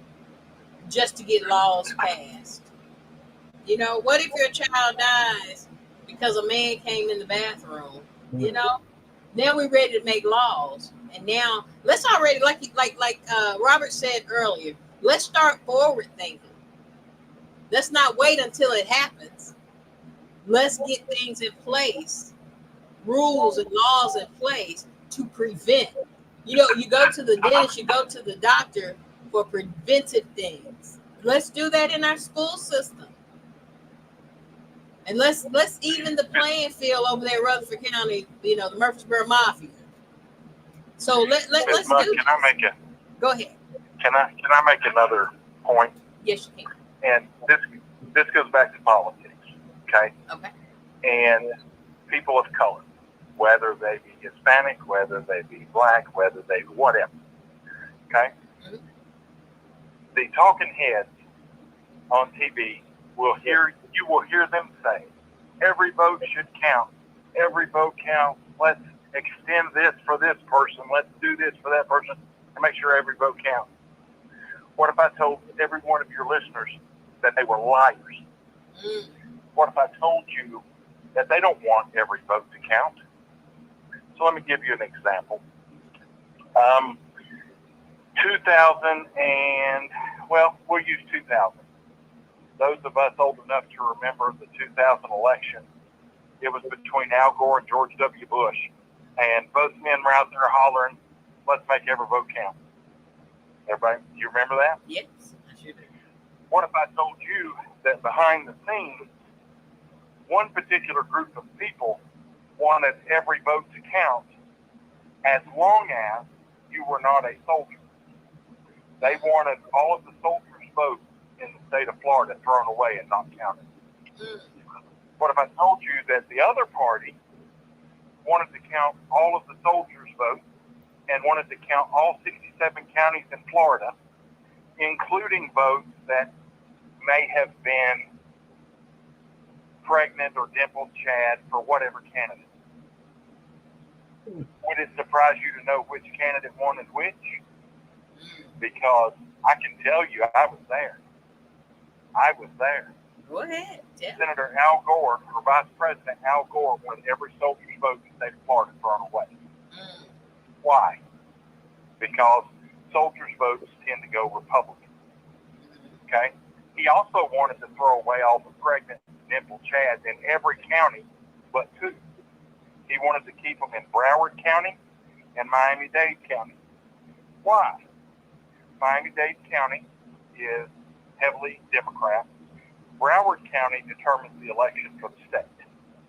just to get laws passed? You know, what if your child dies because a man came in the bathroom? You know, now we're ready to make laws. And now let's already, like Robert said earlier, let's start forward thinking. Let's not wait until it happens. Let's get things in place, rules and laws in place to prevent. You know, you go to the dentist, you go to the doctor for preventive things. Let's do that in our school system. And let's even the playing field over there in Rutherford County, you know, the Murfreesboro Mafia. So let's do this. Go ahead. Can I make another point? Yes, you can. And this goes back to politics, okay? Okay. And people of color, whether they be Hispanic, whether they be Black, whether they be whatever, okay? Mm-hmm. The talking heads on TV you will hear them say, every vote should count. Every vote counts. Let's extend this for this person. Let's do this for that person to make sure every vote counts. What if I told every one of your listeners that they were liars? Mm. What if I told you that they don't want every vote to count? So let me give you an example. 2000 and, well, we'll use 2000. Those of us old enough to remember the 2000 election, it was between Al Gore and George W. Bush. And both men were out there hollering, let's make every vote count. Everybody, you remember that? Yes, I sure do. What if I told you that behind the scenes, one particular group of people wanted every vote to count as long as you were not a soldier? They wanted all of the soldiers' votes in the state of Florida thrown away and not counted. Mm. What if I told you that the other party wanted to count all of the soldiers' votes and wanted to count all 67 counties in Florida, including votes that may have been pregnant or dimpled Chad for whatever candidate? Would it surprise you to know which candidate wanted which? Because I can tell you I was there. Go ahead. Yeah. Senator Al Gore, or Vice President Al Gore, wanted every soldier's vote in the state of Florida thrown away. Mm. Why? Because soldiers' votes tend to go Republican. Okay? He also wanted to throw away all the pregnant dimple chads in every county but two. He wanted to keep them in Broward County and Miami-Dade County. Why? Miami-Dade County is heavily Democrat. Broward County determines the election for the state.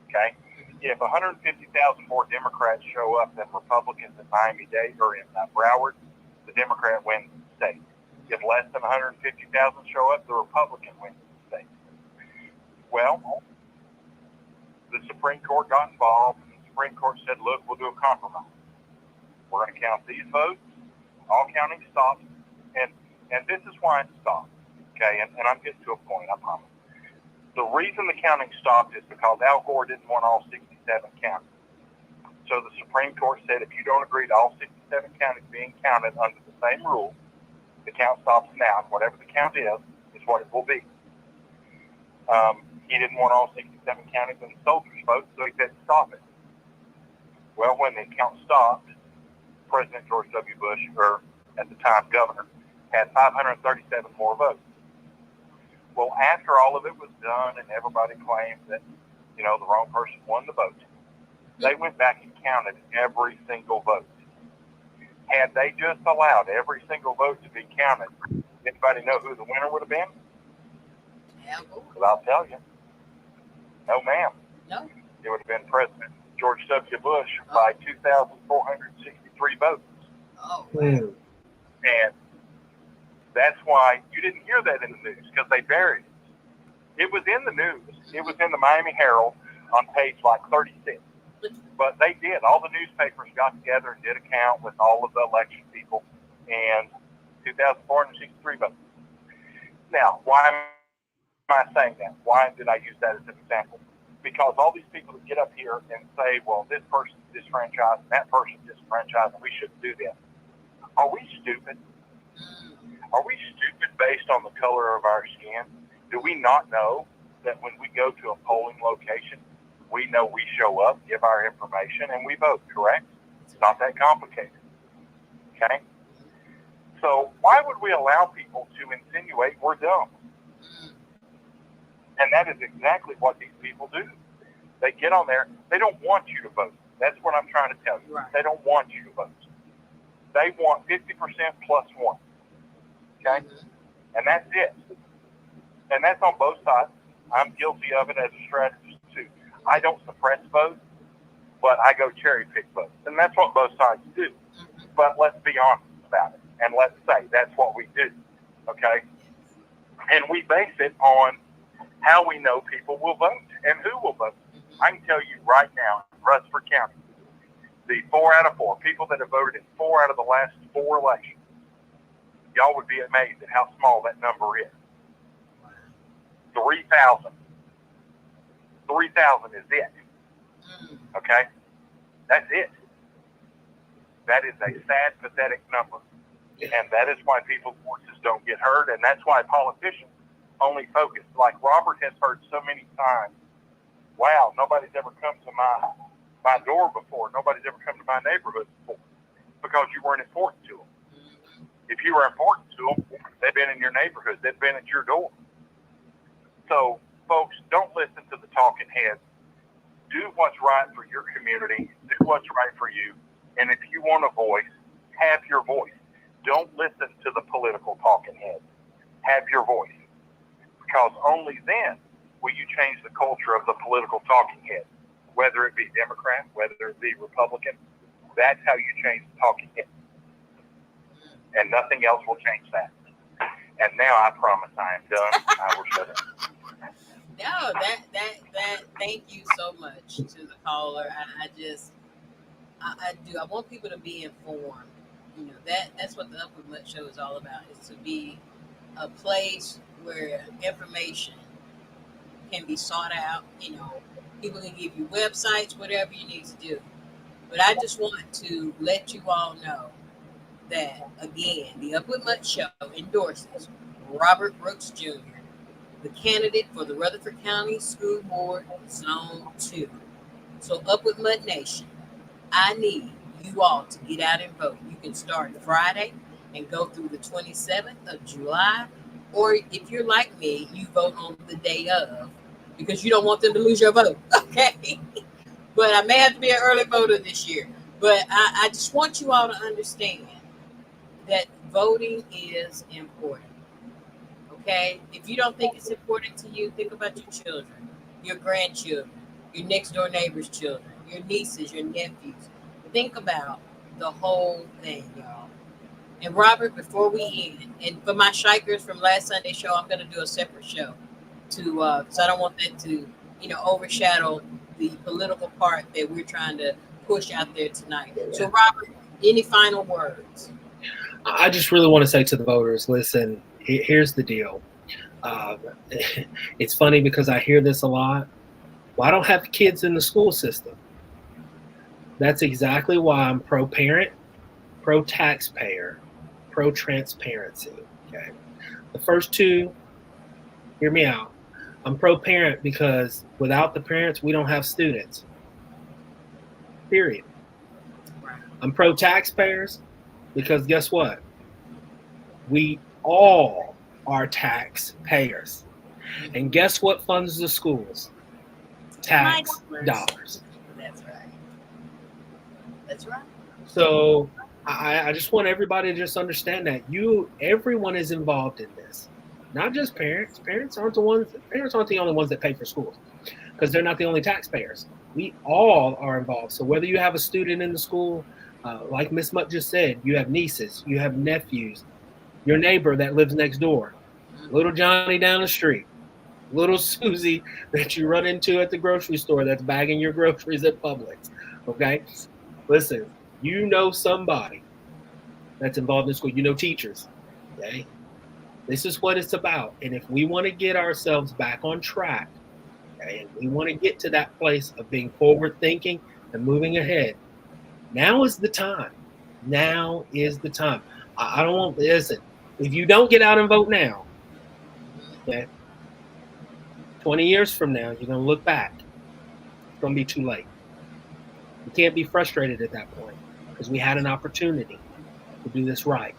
Okay? If 150,000 more Democrats show up than Republicans in Miami-Dade or in Broward, the Democrat wins the state. If less than 150,000 show up, the Republican wins the state. Well, the Supreme Court got involved, and the Supreme Court said, look, we'll do a compromise. we're going to count these votes. All counting stops, and this is why it stopped. Okay, and I'm getting to a point, I promise. The reason the counting stopped is because Al Gore didn't want all 67 counted. So the Supreme Court said if you don't agree to all 67 counties being counted under the same rule, the count stops now. And whatever the count is what it will be. He didn't want all 67 counties and soldiers votes, so he said stop it. Well, when the count stopped, President George W. Bush, or at the time governor, had 537 more votes. Well, after all of it was done and everybody claimed that, the wrong person won the vote, they went back and counted every single vote. Had they just allowed every single vote to be counted, anybody know who the winner would have been? Well, I'll tell you. No, ma'am. No. It would have been President George W. Bush by 2,463 votes. Oh, wow. And that's why you didn't hear that in the news, because they buried it. It was in the news. It was in the Miami Herald on page like 36. But they did. All the newspapers got together and did a count with all of the election people, and 2,463 votes. Now, why am I saying that? Why did I use that as an example? Because all these people that get up here and say, well, this person's disfranchised and that person's disfranchised and we shouldn't do that. Are we stupid? Are we stupid based on the color of our skin? Do we not know that when we go to a polling location, we know we show up, give our information, and we vote, correct? It's not that complicated. Okay? So why would we allow people to insinuate we're dumb? And that is exactly what these people do. They get on there. They don't want you to vote. That's what I'm trying to tell you. Right. They don't want you to vote. They want 50% plus one. Okay? And that's it. And that's on both sides. I'm guilty of it as a strategist too. I don't suppress votes, but I go cherry pick votes. And that's what both sides do. But let's be honest about it. And let's say that's what we do. Okay? And we base it on how we know people will vote and who will vote. I can tell you right now, in Rutherford County, the 4 out of 4 people that have voted in 4 out of the last 4 elections, y'all would be amazed at how small that number is. 3,000. 3,000 is it. Okay? That's it. That is a sad, pathetic number. And that is why people's voices don't get heard, and that's why politicians only focus. Like Robert has heard so many times, wow, nobody's ever come to my door before. Nobody's ever come to my neighborhood before, because you weren't important to them. If you were important to them, they've been in your neighborhood. They've been at your door. So, folks, don't listen to the talking heads. Do what's right for your community. Do what's right for you. And if you want a voice, have your voice. Don't listen to the political talking heads. Have your voice. Because only then will you change the culture of the political talking head, whether it be Democrat, whether it be Republican. That's how you change the talking head. And nothing else will change that. And now I promise I am done. I will shut up. No, that thank you so much to the caller. I do. I want people to be informed. That's what the Upward Mutt Show is all about, is to be a place where information can be sought out. People can give you websites, whatever you need to do. But I just want to let you all know that, again, the Upward Mutt Show endorses Robert Brooks Jr., the candidate for the Rutherford County School Board Zone 2. So, Upward Mutt Nation, I need you all to get out and vote. You can start Friday and go through the 27th of July. Or if you're like me, you vote on the day of, because you don't want them to lose your vote. Okay? But I may have to be an early voter this year. But I just want you all to understand that voting is important. Okay? If you don't think it's important to you, think about your children, your grandchildren, your next door neighbor's children, your nieces, your nephews. Think about the whole thing, y'all. And Robert, before we end, and for my shikers from last Sunday's show, I'm going to do a separate show because I don't want that to, overshadow the political part that we're trying to push out there tonight. So, Robert, Any final words? I just really want to say to the voters, listen, here's the deal. Um, it's funny because I hear this a lot. Well, I don't have kids in the school system. That's exactly why I'm pro-parent, pro-taxpayer, pro-transparency. Okay. The first two, hear me out. I'm pro-parent because without the parents, we don't have students. Period. Right. I'm pro-taxpayers because guess what? We all are taxpayers. And guess what funds the schools? Tax dollars. That's right. That's right. So I just want everybody to just understand that everyone is involved in this, not just parents. Parents aren't the only ones that pay for schools because they're not the only taxpayers. We all are involved. So whether you have a student in the school, like Miss Mutt just said, you have nieces, you have nephews, your neighbor that lives next door, little Johnny down the street, little Susie that you run into at the grocery store that's bagging your groceries at Publix. Okay, listen. You know somebody that's involved in school. You know teachers. Okay? This is what it's about. And if we want to get ourselves back on track, okay, and we want to get to that place of being forward thinking and moving ahead, now is the time. Now is the time. I don't want, listen, if you don't get out and vote now, okay, 20 years from now, you're going to look back. It's going to be too late. You can't be frustrated at that point because we had an opportunity to do this right.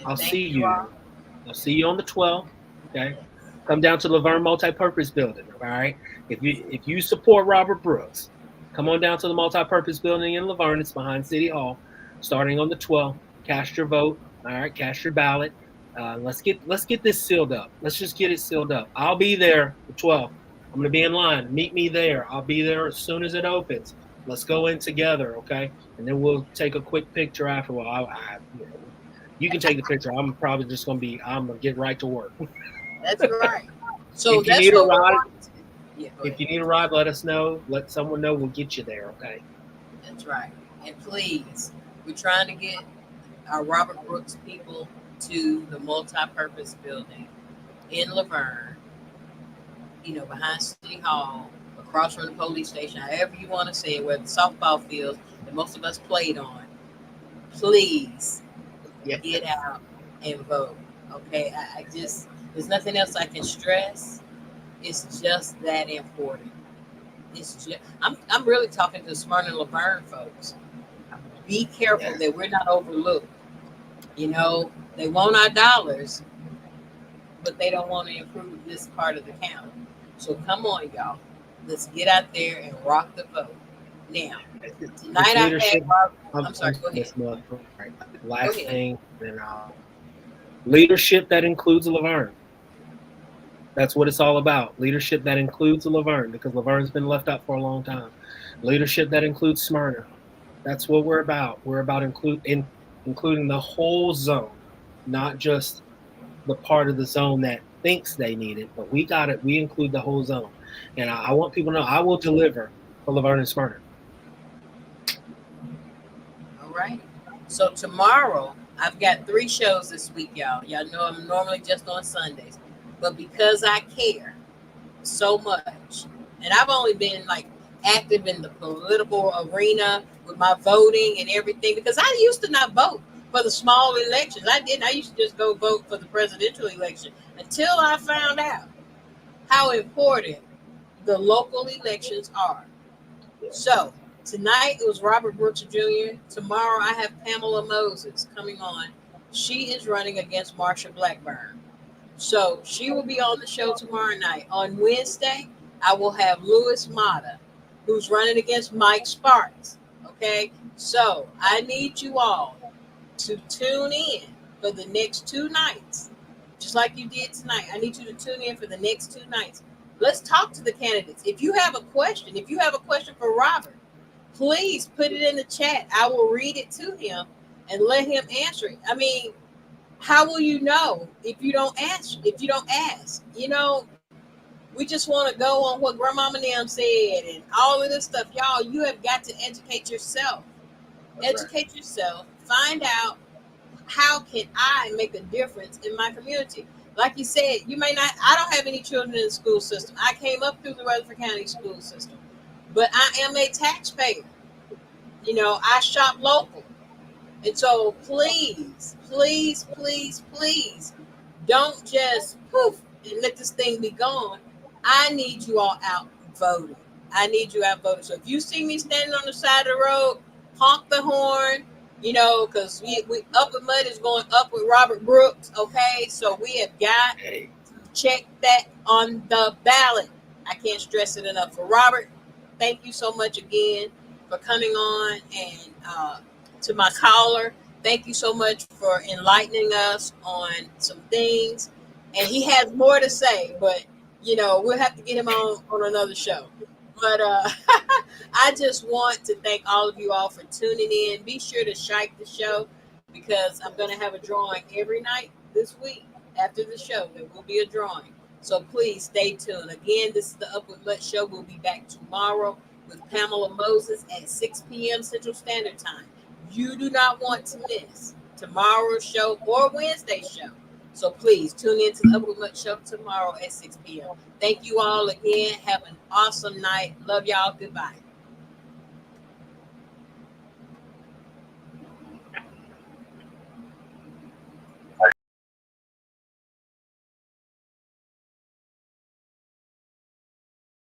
I'll see you. I'll see you on the 12th. Okay, come down to Laverne Multipurpose Building. All right. If you support Robert Brooks, come on down to the Multipurpose Building in Laverne. It's behind City Hall. Starting on the 12th. Cast your vote. All right. Cast your ballot. Let's get this sealed up. Let's just get it sealed up. I'll be there the 12th. I'm going to be in line. Meet me there. I'll be there as soon as it opens. Let's go in together, okay? And then we'll take a quick picture after. Well, you can take the picture. I'm probably just going to get right to work. That's right. So if you need a ride, if you need a ride, let us know. Let someone know. We'll get you there, okay? That's right. And please, we're trying to get our Robert Brooks people to the multi-purpose building in Laverne, behind City Hall, across from the police station, however you want to say it, where the softball field that most of us played on. Please get out and vote. Okay, I just, there's nothing else I can stress. It's just that important. It's just, I'm really talking to Smyrna and Laverne folks. Be careful that we're not overlooked. They want our dollars, but they don't want to improve this part of the county. So come on, y'all. Let's get out there and rock the vote. Now, tonight I'm sorry, go ahead. Last thing, leadership that includes Laverne. That's what it's all about. Leadership that includes Laverne, because Laverne's been left out for a long time. Leadership that includes Smyrna. That's what we're about. We're about including the whole zone, not just the part of the zone that thinks they need it, but we got it. We include the whole zone. And I want people to know I will deliver for Laverne and Smyrna. All right. So tomorrow, I've got 3 shows this week, y'all. Y'all know I'm normally just on Sundays. But because I care so much, and I've only been active in the political arena with my voting and everything, because I used to not vote for the small elections. I didn't. I used to just go vote for the presidential election until I found out how important the local elections are. So tonight it was Robert Brooks Jr. Tomorrow I have Pamela Moses coming on. She is running against Marsha Blackburn. So she will be on the show tomorrow night. On Wednesday, I will have Louis Mata, who's running against Mike Sparks. Okay, so I need you all to tune in for the next 2 nights, just like you did tonight. I need you to tune in for the next 2 nights. Let's talk to the candidates. If you have a question for Robert, please put it in the chat. I will read it to him and let him answer it. I mean, how will you know if you don't ask? We just want to go on what Grandmama and them said and all of this stuff. Y'all, you have got to educate yourself. Educate yourself. Find out how can I make a difference in my community. Like you said, you may not. I don't have any children in the school system. I came up through the Rutherford County school system, but I am a taxpayer. I shop local. And so please, please, please, please don't just poof and let this thing be gone. I need you all out voting. I need you out voting. So if you see me standing on the side of the road, honk the horn, because we Up with Mud is going up with Robert Brooks. Okay. So we have got to check that on the ballot. I can't stress it enough. For Robert, thank you so much again for coming on, and to my caller, thank you so much for enlightening us on some things. And he has more to say, but we'll have to get him on another show. But I just want to thank all of you all for tuning in. Be sure to shake the show, because I'm going to have a drawing every night this week after the show. There will be a drawing. So please stay tuned. Again, this is the Upward Mutt Show. We'll be back tomorrow with Pamela Moses at 6 p.m. Central Standard Time. You do not want to miss tomorrow's show or Wednesday's show. So please tune in to the Upward Mutt Show tomorrow at 6 p.m. Thank you all again. Have an awesome night. Love y'all. Goodbye.